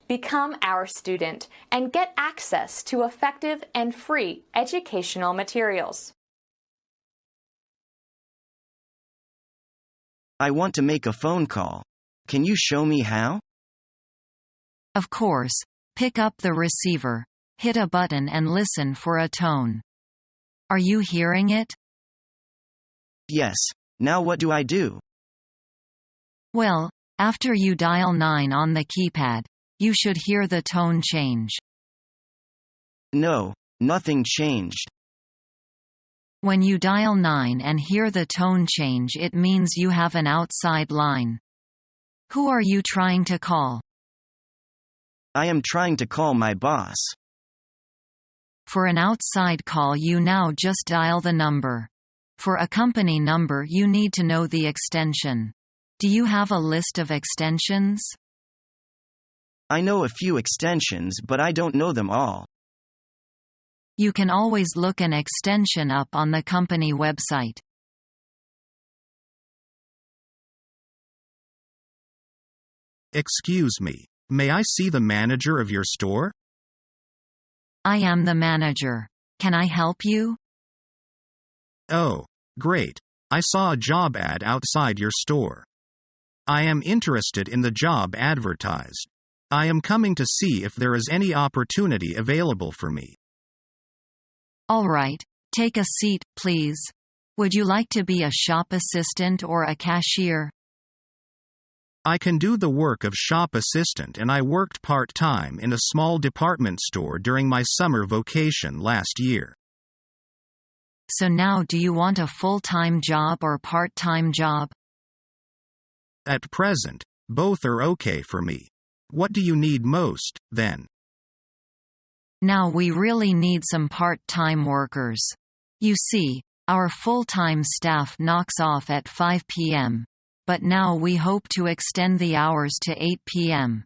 Become our student and get access to effective and free educational materials. I want to make a phone call. Can you show me how? Of course. Pick up the receiver, hit a button and listen for a tone. Are you hearing it? Yes. Now what do I do? Well, after you dial 9 on the keypad, you should hear the tone change. No, nothing changed. When you dial 9 and hear the tone change, it means you have an outside line. Who are you trying to call? I am trying to call my boss. For an outside call, you now just dial the number. For a company number, you need to know the extension. Do you have a list of extensions? I know a few extensions, but I don't know them all. You can always look an extension up on the company website. Excuse me, may I see the manager of your store? I am the manager. Can I help you? Oh, great. I saw a job ad outside your store. I am interested in the job advertised. I am coming to see if there is any opportunity available for me. All right, take a seat, please. Would you like to be a shop assistant or a cashier? I can do the work of shop assistant, and I worked part-time in a small department store during my summer vacation last year. So now, do you want a full-time job or part-time job? At present, both are okay for me. What do you need most, then? Now we really need some part-time workers. You see, our full-time staff knocks off at 5 p.m., but now we hope to extend the hours to 8 p.m.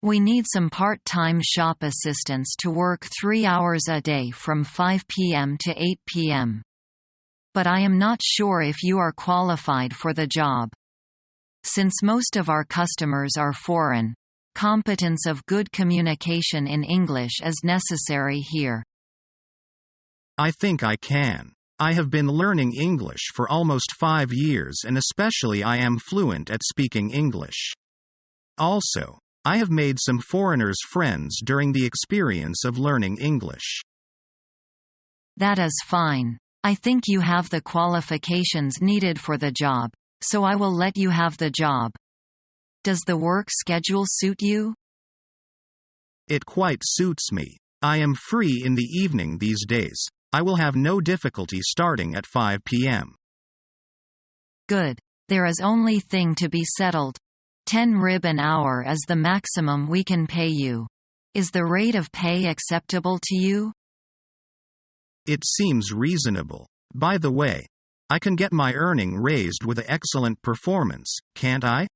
We need some part-time shop assistants to work 3 hours a day from 5 p.m. to 8 p.m. But I am not sure if you are qualified for the job. Since most of our customers are foreign, competence of good communication in English is necessary here. I think I can. I have been learning English for almost 5 years, and especially I am fluent at speaking English. Also, I have made some foreigners friends during the experience of learning English. That is fine. I think you have the qualifications needed for the job, so I will let you have the job. Does the work schedule suit you? It quite suits me. I am free in the evening these days. I will have no difficulty starting at 5 p.m. Good. There is only thing to be settled. 10 rib an hour is the maximum we can pay you. Is the rate of pay acceptable to you? It seems reasonable. By the way, I can get my earning raised with an excellent performance, can't I?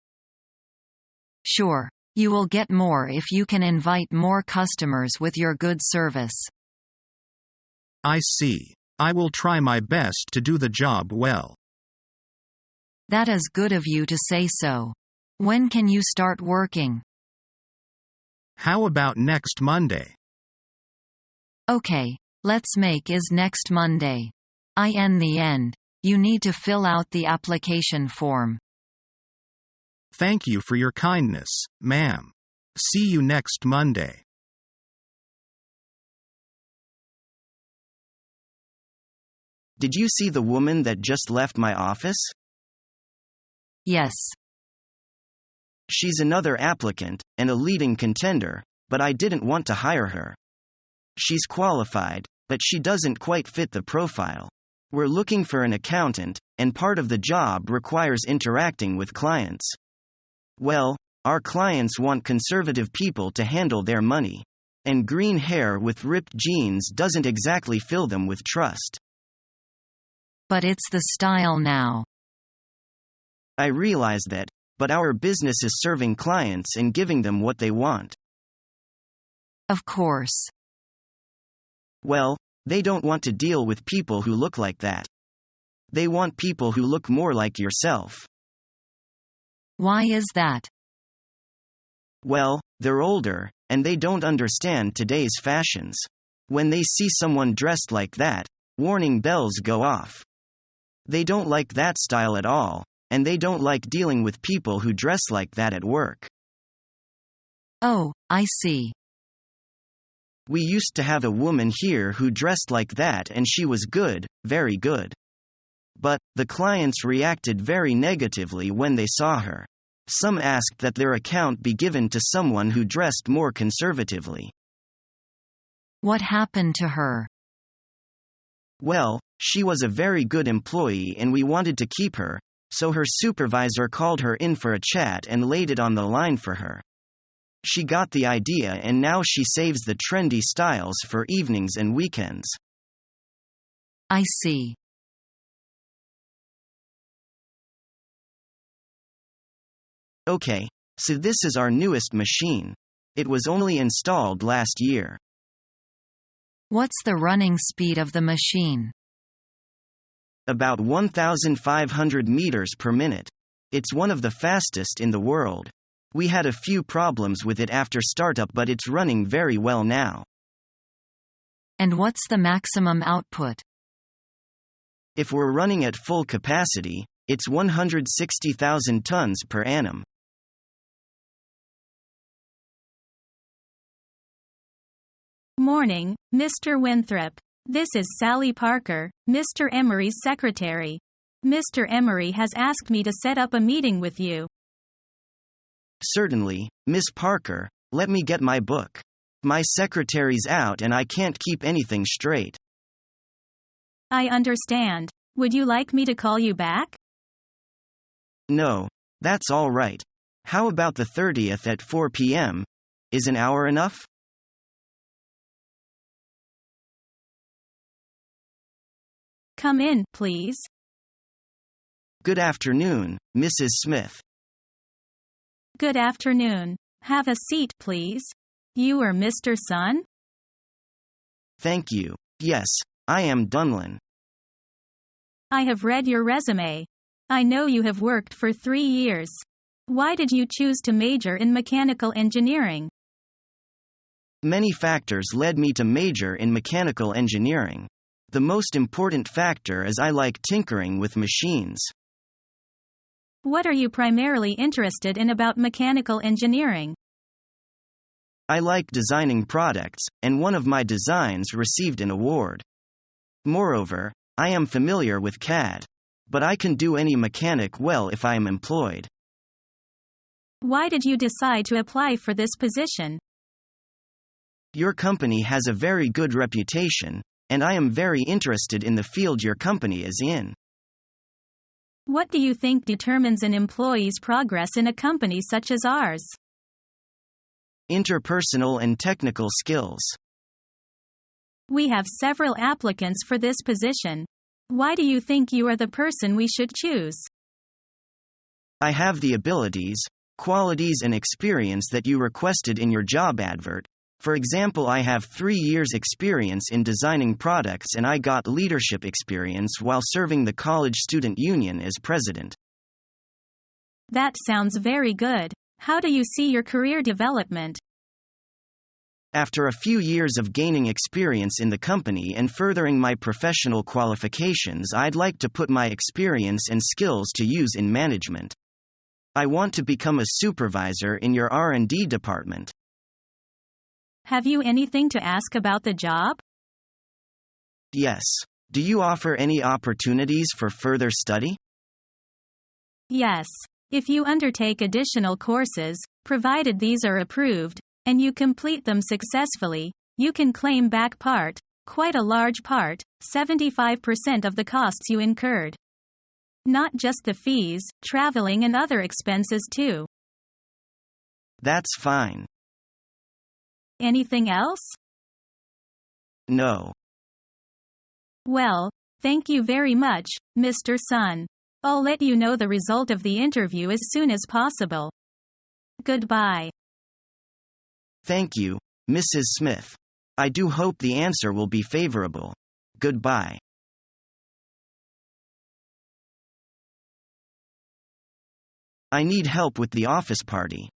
Sure. You will get more if you can invite more customers with your good service. I see. I will try my best to do the job well. That is good of you to say so. When can you start working? How about next Monday? Okay, let's make is next Monday. In the end, you need to fill out the application form. Thank you for your kindness, ma'am. See you next Monday. Did you see the woman that just left my office? Yes. She's another applicant, and a leading contender, but I didn't want to hire her. She's qualified, but she doesn't quite fit the profile. We're looking for an accountant, and part of the job requires interacting with clients. Well, our clients want conservative people to handle their money. And green hair with ripped jeans doesn't exactly fill them with trust. But it's the style now. I realize that, but our business is serving clients and giving them what they want. Of course. Well, they don't want to deal with people who look like that. They want people who look more like yourself. Why is that? Well, They're older, and they don't understand today's fashions. When they see someone dressed like that, warning bells go off. They don't like that style at all, and they don't like dealing with people who dress like that at work. Oh, I see. We used to have a woman here who dressed like that and she was good, very good. But, the clients reacted very negatively when they saw her. Some asked that their account be given to someone who dressed more conservatively. What happened to her? Well, she was a very good employee and we wanted to keep her, so her supervisor called her in for a chat and laid it on the line for her. She got the idea and now she saves the trendy styles for evenings and weekends. I see. Okay, so this is our newest machine. It was only installed last year. What's the running speed of the machine? About 1,500 meters per minute. It's one of the fastest in the world. We had a few problems with it after startup, but it's running very well now. And what's the maximum output? If we're running at full capacity, it's 160,000 tons per annum. Morning, Mr. Winthrop. This is Sally Parker, Mr. Emery's secretary. Mr. Emery has asked me to set up a meeting with you. Certainly, Miss Parker, let me get my book. My secretary's out and I can't keep anything straight. I understand. Would you like me to call you back? No, that's all right. How about the 30th at 4 p.m.? Is an hour enough? Come in, please. Good afternoon, Mrs. Smith. Good afternoon. Have a seat, please. You are Mr. Sun? Thank you. Yes, I am Dunlin. I have read your resume. I know you have worked for 3 years. Why did you choose to major in mechanical engineering? Many factors led me to major in mechanical engineering. The most important factor is I like tinkering with machines. What are you primarily interested in about mechanical engineering? I like designing products, and one of my designs received an award. Moreover, I am familiar with CAD. But I can do any mechanic well if I am employed. Why did you decide to apply for this position? Your company has a very good reputation, and I am very interested in the field your company is in. What do you think determines an employee's progress in a company such as ours? Interpersonal and technical skills. We have several applicants for this position. Why do you think you are the person we should choose? I have the abilities, qualities and experience that you requested in your job advert. For example, I have 3 years experience in designing products and I got leadership experience while serving the College Student Union as president. That sounds very good. How do you see your career development? After a few years of gaining experience in the company and furthering my professional qualifications, I'd like to put my experience and skills to use in management. I want to become a supervisor in your R&D department. Have you anything to ask about the job? Yes. Do you offer any opportunities for further study? Yes. If you undertake additional courses, provided these are approved, and you complete them successfully, you can claim back quite a large part, 75% of the costs you incurred. Not just the fees, traveling and other expenses too. That's fine. Anything else? No. Well, thank you very much, Mr. Sun. I'll let you know the result of the interview as soon as possible. Goodbye. Thank you, Mrs. Smith. I do hope the answer will be favorable. Goodbye. I need help with the office party.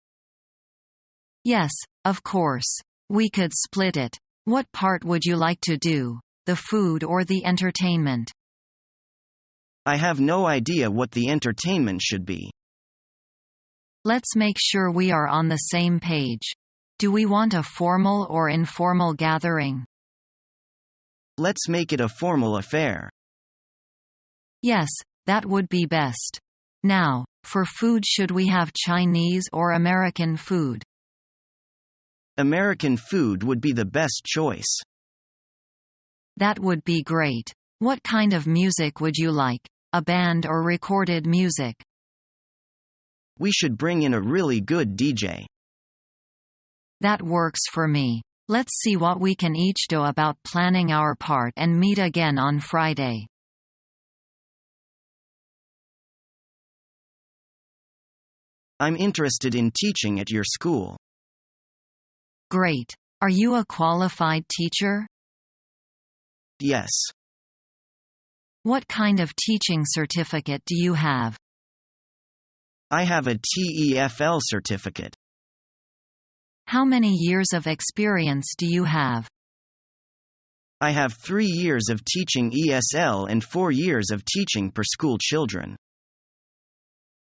Yes, of course. We could split it. What part would you like to do? The food or the entertainment? I have no idea what the entertainment should be. Let's make sure we are on the same page. Do we want a formal or informal gathering? Let's make it a formal affair. Yes, that would be best. Now, for food, should we have Chinese or American food? American food would be the best choice. That would be great. What kind of music would you like? A band or recorded music? We should bring in a really good DJ. That works for me. Let's see what we can each do about planning our part and meet again on Friday. I'm interested in teaching at your school. Great. Are you a qualified teacher? Yes. What kind of teaching certificate do you have? I have a TEFL certificate. How many years of experience do you have? I have 3 years of teaching ESL and 4 years of teaching per school children.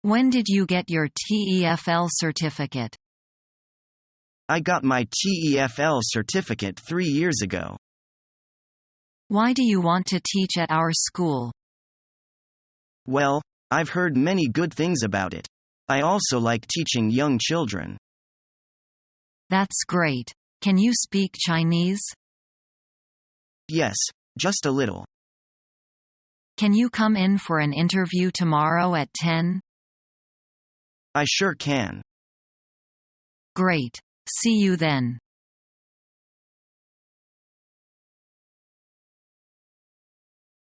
When did you get your TEFL certificate? I got my TEFL certificate 3 years ago. Why do you want to teach at our school? Well, I've heard many good things about it. I also like teaching young children. That's great. Can you speak Chinese? Yes, just a little. Can you come in for an interview tomorrow at 10? I sure can. Great. See you then.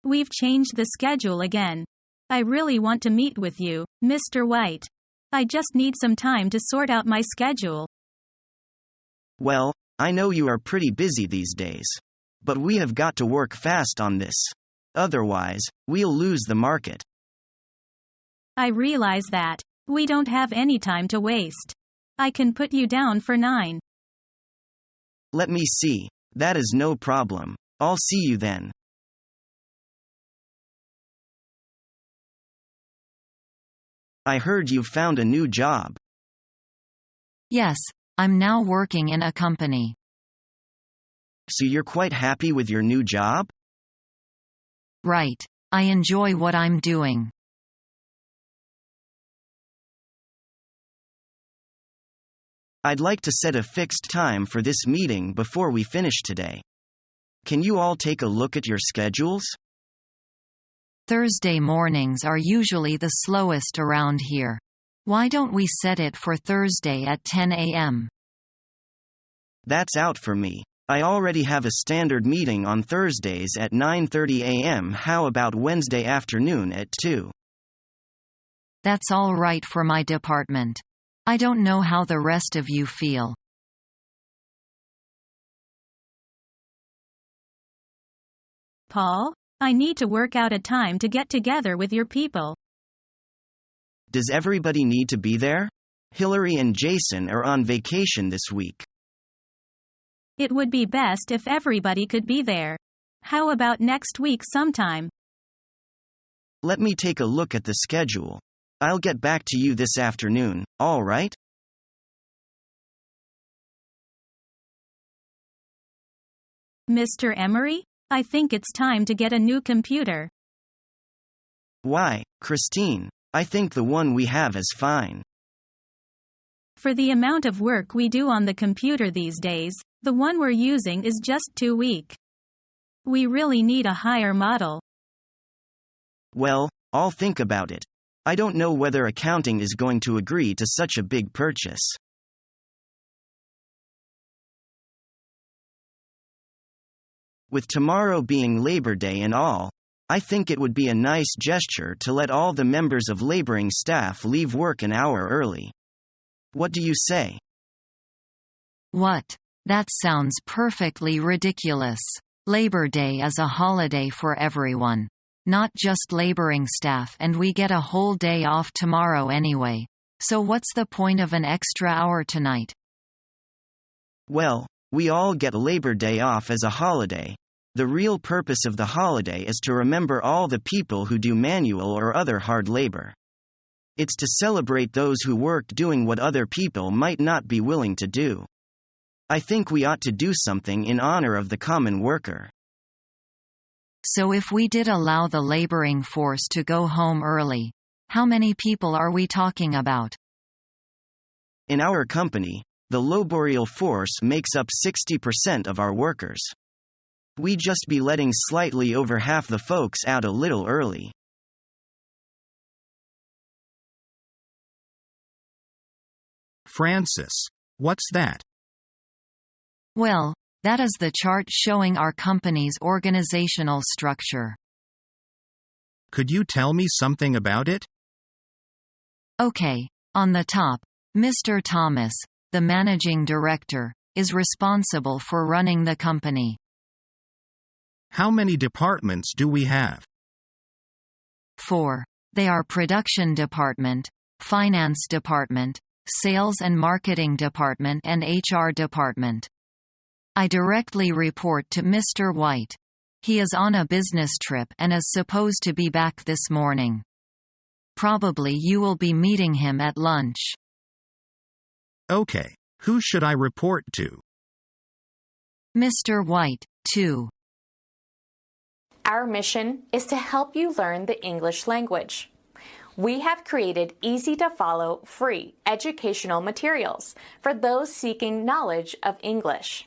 We've changed the schedule again. I really want to meet with you, Mr. White. I just need some time to sort out my schedule. Well, I know you are pretty busy these days. But we have got to work fast on this. Otherwise, we'll lose the market. I realize that. We don't have any time to waste. I can put you down for 9. Let me see. That is no problem. I'll see you then. I heard you found a new job. Yes, I'm now working in a company. So you're quite happy with your new job? Right. I enjoy what I'm doing. I'd like to set a fixed time for this meeting before we finish today. Can you all take a look at your schedules? Thursday mornings are usually the slowest around here. Why don't we set it for Thursday at 10 a.m.? That's out for me. I already have a standard meeting on Thursdays at 9:30 a.m. How about Wednesday afternoon at 2? That's all right for my department. I don't know how the rest of you feel. Paul, I need to work out a time to get together with your people. Does everybody need to be there? Hillary and Jason are on vacation this week. It would be best if everybody could be there. How about next week sometime? Let me take a look at the schedule. I'll get back to you this afternoon, all right? Mr. Emery, I think it's time to get a new computer. Why, Christine? I think the one we have is fine. For the amount of work we do on the computer these days, the one we're using is just too weak. We really need a higher model. Well, I'll think about it. I don't know whether accounting is going to agree to such a big purchase. With tomorrow being Labor Day and all, I think it would be a nice gesture to let all the members of laboring staff leave work an hour early. What do you say? What? That sounds perfectly ridiculous. Labor Day is a holiday for everyone. Not just laboring staff, and we get a whole day off tomorrow anyway. So what's the point of an extra hour tonight? Well, we all get Labor Day off as a holiday. The real purpose of the holiday is to remember all the people who do manual or other hard labor. It's to celebrate those who worked doing what other people might not be willing to do. I think we ought to do something in honor of the common worker. So if we did allow the laboring force to go home early, how many people are we talking about? In our company, the laborial force makes up 60% of our workers. We just be letting slightly over half the folks out a little early. Francis, what's that? Well, that is the chart showing our company's organizational structure. Could you tell me something about it? Okay, on the top, Mr. Thomas, the managing director, is responsible for running the company. How many departments do we have? 4. They are production department, finance department, sales and marketing department and HR department. I directly report to Mr. White. He is on a business trip and is supposed to be back this morning. Probably you will be meeting him at lunch. Okay, who should I report to? Mr. White, too. Our mission is to help you learn the English language. We have created easy-to-follow, free educational materials for those seeking knowledge of English.